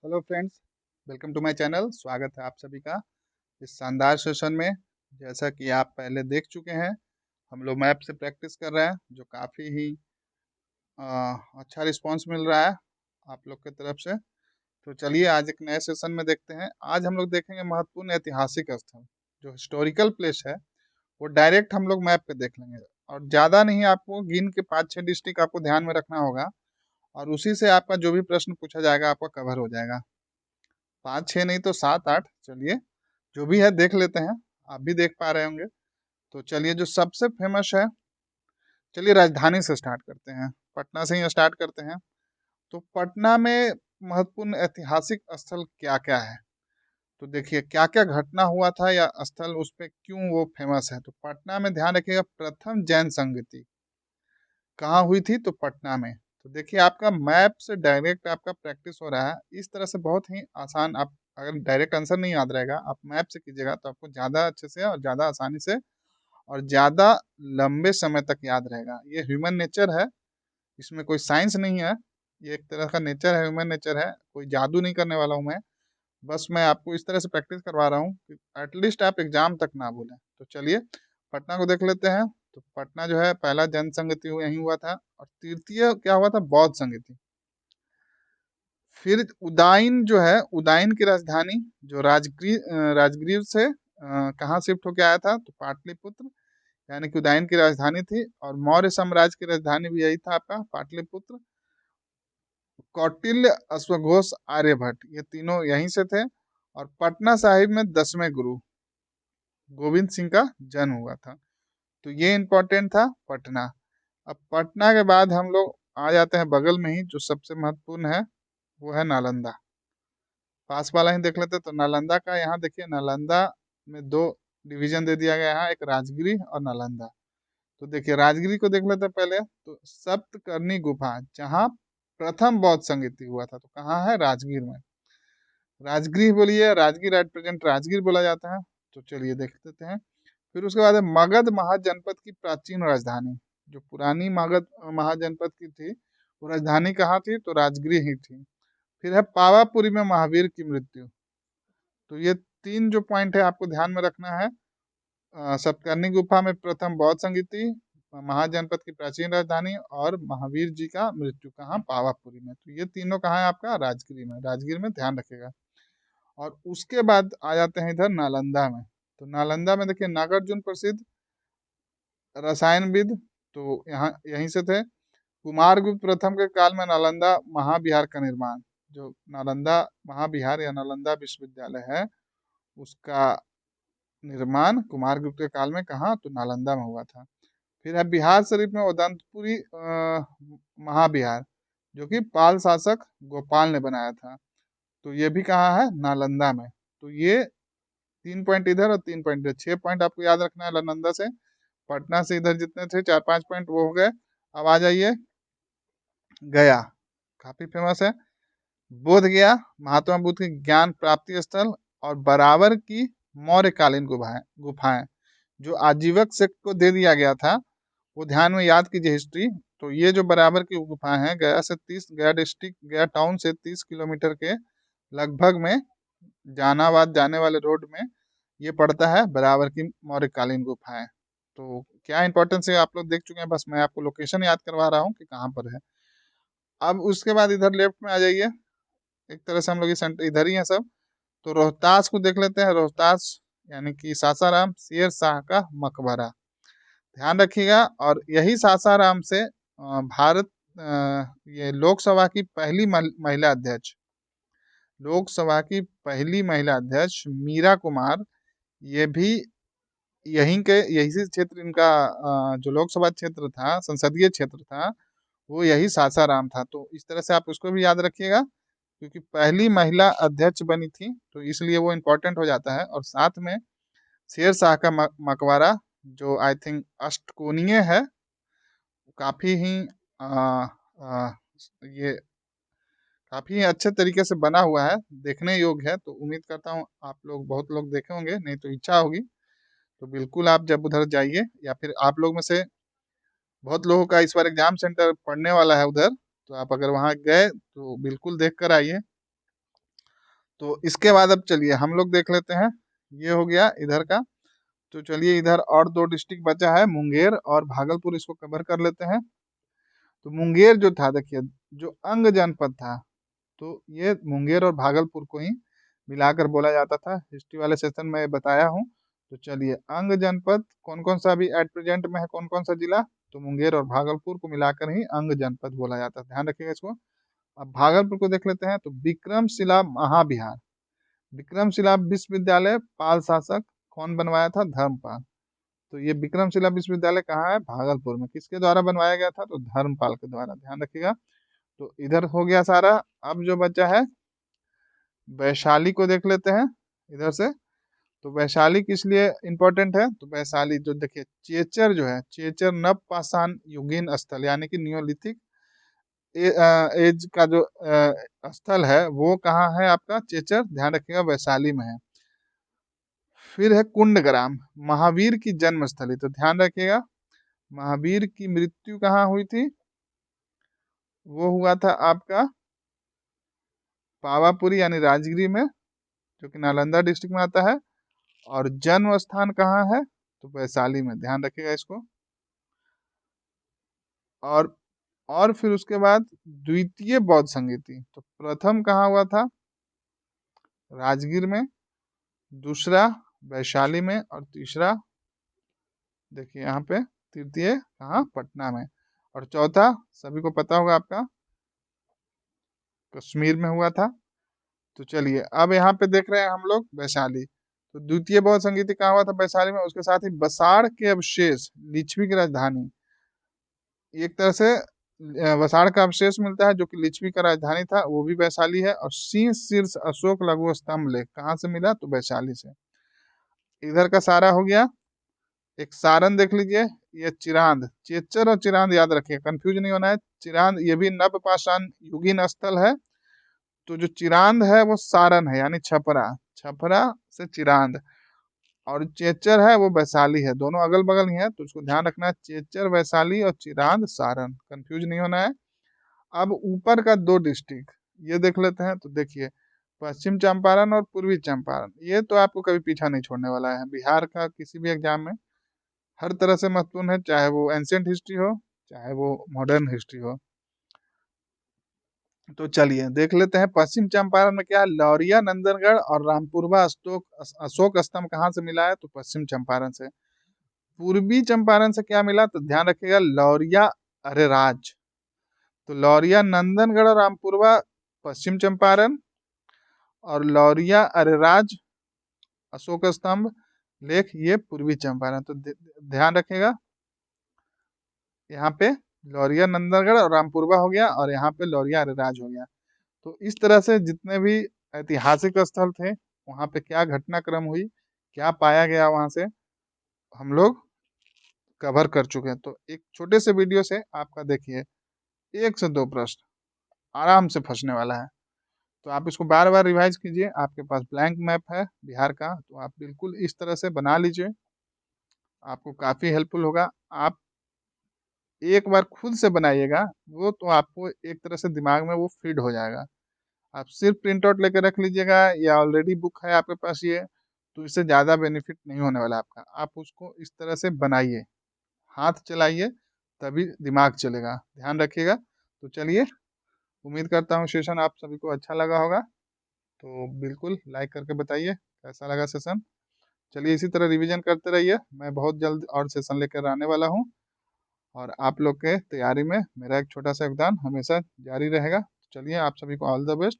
Hello friends, welcome to my channel. स्वागत है आप सभी का इस शानदार सेशन में। जैसा कि आप पहले देख चुके हैं, हम लोग मैप से प्रैक्टिस कर रहे हैं, जो काफ़ी ही अ, अच्छा रिस्पांस मिल रहा है आप लोग की तरफ से। तो चलिए आज एक नए सेशन में देखते हैं। आज हम लोग देखेंगे महत्वपूर्ण ऐतिहासिक स्थल, जो हिस्टोरिकल प्लेस है, वो डायरेक्ट हम लोग मैप पे देख लेंगे। और ज़्यादा नहीं, आपको गिन के 5-6 डिस्ट्रिक्ट आपको ध्यान में रखना होगा, और उसी से आपका जो भी प्रश्न पूछा जाएगा आपका कवर हो जाएगा। 5-6 नहीं तो 7-8, चलिए जो भी है देख लेते हैं। आप भी देख पा रहे होंगे। तो चलिए जो सबसे फेमस है, चलिए राजधानी से स्टार्ट करते हैं, पटना से ही स्टार्ट करते हैं। तो पटना में महत्वपूर्ण ऐतिहासिक स्थल क्या क्या है, तो देखिए क्या क्या घटना हुआ था या स्थल, उस पे क्यों वो फेमस है। तो पटना में ध्यान रखिएगा, प्रथम जैन संगति कहाँ हुई थी, तो पटना में। तो देखिए आपका मैप से डायरेक्ट आपका प्रैक्टिस हो रहा है इस तरह से, बहुत ही आसान। आप अगर डायरेक्ट आंसर नहीं याद रहेगा, आप मैप से कीजिएगा तो आपको ज़्यादा अच्छे से और ज़्यादा आसानी से और ज़्यादा लंबे समय तक याद रहेगा। ये ह्यूमन नेचर है, इसमें कोई साइंस नहीं है, ये एक तरह का नेचर है, ह्यूमन नेचर है। कोई जादू नहीं करने वाला हूँ मैं, बस मैं आपको इस तरह से प्रैक्टिस करवा रहा हूँ कि एटलीस्ट आप एग्जाम तक ना भूलें। तो चलिए पटना को देख लेते हैं। तो पटना जो है, पहला जन संगति यहीं हुआ था, और तृतीय क्या हुआ था, बौद्ध संगति। फिर उदाइन जो है, उदाइन की राजधानी जो राजगीर से कहाँ शिफ्ट होके आया था, तो पाटलिपुत्र, यानी कि उदाइन की राजधानी थी। और मौर्य साम्राज्य की राजधानी भी यही था आपका, पाटलिपुत्र। कौटिल्य, अश्वघोष, आर्यभट्ट, ये तीनों यहीं से थे। और पटना साहिब में 10वें गुरु गोविंद सिंह का जन्म हुआ था। तो ये इम्पोर्टेंट था पटना। अब पटना के बाद हम लोग आ जाते हैं बगल में ही, जो सबसे महत्वपूर्ण है वो है नालंदा। पास वाला ही देख लेते हैं। तो नालंदा का यहाँ देखिए, नालंदा में दो डिवीजन दे दिया गया है, एक राजगिरी और नालंदा। तो देखिए राजगिरी को देख लेते हैं पहले। तो सप्तकर्णी गुफा, जहाँ प्रथम बौद्ध संगीति हुआ था, तो कहाँ है, राजगीर में। राजगीर बोलिए, राजगीर एट प्रेजेंट राजगीर बोला जाता है। तो चलिए देख लेते हैं। फिर उसके बाद है मगध महाजनपद की प्राचीन राजधानी, जो पुरानी मगध महाजनपद की थी, वो राजधानी कहाँ थी, तो राजगीर ही थी। फिर है पावापुरी में महावीर की मृत्यु। तो ये तीन जो पॉइंट है आपको ध्यान में रखना है। सतकर्णी गुफा में प्रथम बौद्ध संगीति, महाजनपद की प्राचीन राजधानी, और महावीर जी का मृत्यु कहाँ, पावापुरी में। तो ये तीनों कहाँ है आपका, राजगिरी में। राजगीर में ध्यान रखेगा। और उसके बाद आ जाते हैं इधर नालंदा में। तो नालंदा में देखिए नागार्जुन प्रसिद्ध रसायनविद, तो यहाँ यहीं से थे। कुमारगुप्त प्रथम के काल में नालंदा महाविहार का निर्माण, जो नालंदा महाविहार या नालंदा विश्वविद्यालय है, उसका निर्माण कुमारगुप्त के काल में कहाँ, तो नालंदा में हुआ था। फिर है बिहार शरीफ में उदंतपुरी महाविहार, जो कि पाल शासक गोपाल ने बनाया था। तो ये भी कहाँ है, नालंदा में। तो ये 3 पॉइंट इधर और 3 पॉइंट इधर, 6 पॉइंट आपको याद रखना है नालंदा से। पटना से इधर जितने थे 4-5 पॉइंट वो हो गए। अब आ जाइए गया, काफी फेमस है। बोध गया, महात्मा बुद्ध के ज्ञान प्राप्ति स्थल, और बराबर की मौर्यकालीन गुफाएं गुफाएं जो आजीवक सेक्ट को दे दिया गया था, वो ध्यान में याद कीजिए हिस्ट्री। तो ये जो बराबर की गुफाएं हैं, गया डिस्ट्रिक्ट, गया टाउन से 30 किलोमीटर के लगभग में, जहानाबाद जाने वाले रोड में ये पड़ता है, बराबर की मौर्यकालीन गुफाएं। तो क्या इंपॉर्टेंस है आप लोग देख चुके हैं, बस मैं आपको लोकेशन याद करवा रहा हूँ कि कहाँ पर है। अब उसके बाद इधर लेफ्ट में आ जाइए। एक तरह से हम लोग इधर ही हैं सब। तो रोहतास को देख लेते हैं। रोहतास यानी कि सासाराम, शेर शाह का मकबरा, ध्यान रखिएगा। और यही सासाराम से भारत ये लोकसभा की पहली महिला अध्यक्ष, लोकसभा की पहली महिला अध्यक्ष मीरा कुमार, ये भी यहीं के, यही से क्षेत्र इनका, जो लोकसभा क्षेत्र था, संसदीय क्षेत्र था, वो यही सासाराम था। तो इस तरह से आप उसको भी याद रखिएगा, क्योंकि पहली महिला अध्यक्ष बनी थी, तो इसलिए वो इम्पोर्टेंट हो जाता है। और साथ में शेर शाह का मकबरा, जो आई थिंक अष्टकोणीय है, काफी ही आ, आ, ये काफी अच्छे तरीके से बना हुआ है, देखने योग्य है। तो उम्मीद करता हूँ आप लोग, बहुत लोग देखे होंगे, नहीं तो इच्छा होगी तो बिल्कुल आप जब उधर जाइए, या फिर आप लोग में से बहुत लोगों का इस बार एग्जाम सेंटर पढ़ने वाला है उधर, तो आप अगर वहाँ गए तो बिल्कुल देख कर आइए। तो इसके बाद अब चलिए हम लोग देख लेते हैं, ये हो गया इधर का। तो चलिए इधर और 2 डिस्ट्रिक्ट बचा है, मुंगेर और भागलपुर, इसको कवर कर लेते हैं। तो मुंगेर जो था देखिए, जो अंग जनपद था, तो ये मुंगेर और भागलपुर को ही मिलाकर बोला जाता था। हिस्ट्री वाले सेशन में बताया हूँ। तो चलिए अंग जनपद कौन कौन सा अभी एट प्रेजेंट में है, कौन कौन सा जिला, तो मुंगेर और भागलपुर को मिलाकर ही अंग जनपद बोला जाता है, ध्यान रखिएगा इसको। अब भागलपुर को देख लेते हैं। तो विक्रमशिला महाविहार, विक्रमशिला विश्वविद्यालय पाल शासक कौन बनवाया था, धर्मपाल। तो ये विक्रमशिला विश्वविद्यालय कहाँ है, भागलपुर में। किसके द्वारा बनवाया गया था, तो धर्मपाल के द्वारा, ध्यान रखिएगा। तो इधर हो गया सारा। अब जो बचा है वैशाली को देख लेते हैं इधर से। तो वैशाली किस लिए इम्पोर्टेंट है, तो वैशाली जो देखिए चेचर जो है, चेचर नवपाषाण युगीन स्थल यानी कि नियोलिथिक एज का जो स्थल है वो कहाँ है आपका, चेचर, ध्यान रखिएगा वैशाली में है। फिर है कुंडग्राम, महावीर की जन्मस्थली, तो ध्यान रखिएगा महावीर की मृत्यु कहाँ हुई थी, वो हुआ था आपका पावापुरी यानी राजगिरी में, जो कि नालंदा डिस्ट्रिक्ट में आता है। और जन्म स्थान कहाँ है, तो वैशाली में, ध्यान रखिएगा इसको। और और फिर उसके बाद द्वितीय बौद्ध संगीति, तो प्रथम कहाँ हुआ था, राजगीर में, दूसरा वैशाली में, और तीसरा देखिए यहाँ पे तृतीय कहाँ, पटना में, और चौथा सभी को पता होगा आपका कश्मीर में हुआ था। तो चलिए अब यहाँ पे देख रहे हैं हम लोग वैशाली। तो द्वितीय बौद्ध संगीति कहाँ हुआ था, वैशाली में। उसके साथ ही बसाड़ के अवशेष लिच्छवी की राजधानी, एक तरह से वसाड़ का अवशेष मिलता है जो कि लिच्छवी का राजधानी था, वो भी वैशाली है। और सिंह शीर्ष अशोक लघु स्तंभ लेख कहाँ से मिला, तो वैशाली से। इधर का सारा हो गया। एक सारण देख लीजिए, ये चिरांद, चेचर और चिरांद याद रखिए, कंफ्यूज नहीं होना है। चिरांद ये भी नवपाषाण युगीन स्थल है। तो जो चिरांद है वो सारण है यानी छपरा, छपरा से चिरांद। और चेचर है वो वैशाली है, दोनों अगल बगल ही है, तो उसको ध्यान रखना है, चेचर वैशाली और चिरांद सारण, कंफ्यूज नहीं होना है। अब ऊपर का 2 डिस्ट्रिक्ट ये देख लेते हैं। तो देखिए पश्चिम चंपारण और पूर्वी चंपारण, ये तो आपको कभी पीछा नहीं छोड़ने वाला है बिहार का किसी भी एग्जाम में, हर तरह से महत्वपूर्ण है, चाहे वो एंशियंट हिस्ट्री हो चाहे वो मॉडर्न हिस्ट्री हो। तो चलिए देख लेते हैं पश्चिम चंपारण में क्या है, लौरिया नंदनगढ़ और रामपुरवा अशोक स्तंभ कहाँ से मिला है, तो पश्चिम चंपारण से। पूर्वी चंपारण से क्या मिला, तो ध्यान रखिएगा लौरिया अरेराज। तो लौरिया नंदनगढ़ और रामपुरवा पश्चिम चंपारण, और लौरिया अरेराज अशोक स्तंभ लेख ये पूर्वी चंपारण। तो ध्यान रखिएगा यहाँ पे लौरिया नंदनगढ़ और रामपुरवा हो गया, और यहाँ पे लौरिया अरेराज हो गया। तो इस तरह से जितने भी ऐतिहासिक स्थल थे वहाँ पे क्या घटनाक्रम हुई, क्या पाया गया, वहाँ से हम लोग कवर कर चुके हैं। तो एक छोटे से वीडियो से आपका देखिए 1 से 2 प्रश्न आराम से फंसने वाला है। तो आप इसको बार बार रिवाइज कीजिए। आपके पास ब्लैंक मैप है बिहार का, तो आप बिल्कुल इस तरह से बना लीजिए, आपको काफ़ी हेल्पफुल होगा। आप एक बार खुद से बनाइएगा, वो तो आपको एक तरह से दिमाग में वो फीड हो जाएगा। आप सिर्फ प्रिंट आउट लेकर रख लीजिएगा या ऑलरेडी बुक है आपके पास ये, तो इससे ज़्यादा बेनिफिट नहीं होने वाला आपका। आप उसको इस तरह से बनाइए, हाथ चलाइए, तभी दिमाग चलेगा, ध्यान रखिएगा। तो चलिए उम्मीद करता हूँ सेशन आप सभी को अच्छा लगा होगा। तो बिल्कुल लाइक करके बताइए कैसा लगा सेशन। चलिए इसी तरह रिवीजन करते रहिए, मैं बहुत जल्द और सेशन लेकर आने वाला हूँ, और आप लोग के तैयारी में मेरा एक छोटा सा योगदान हमेशा जारी रहेगा। चलिए आप सभी को ऑल द बेस्ट।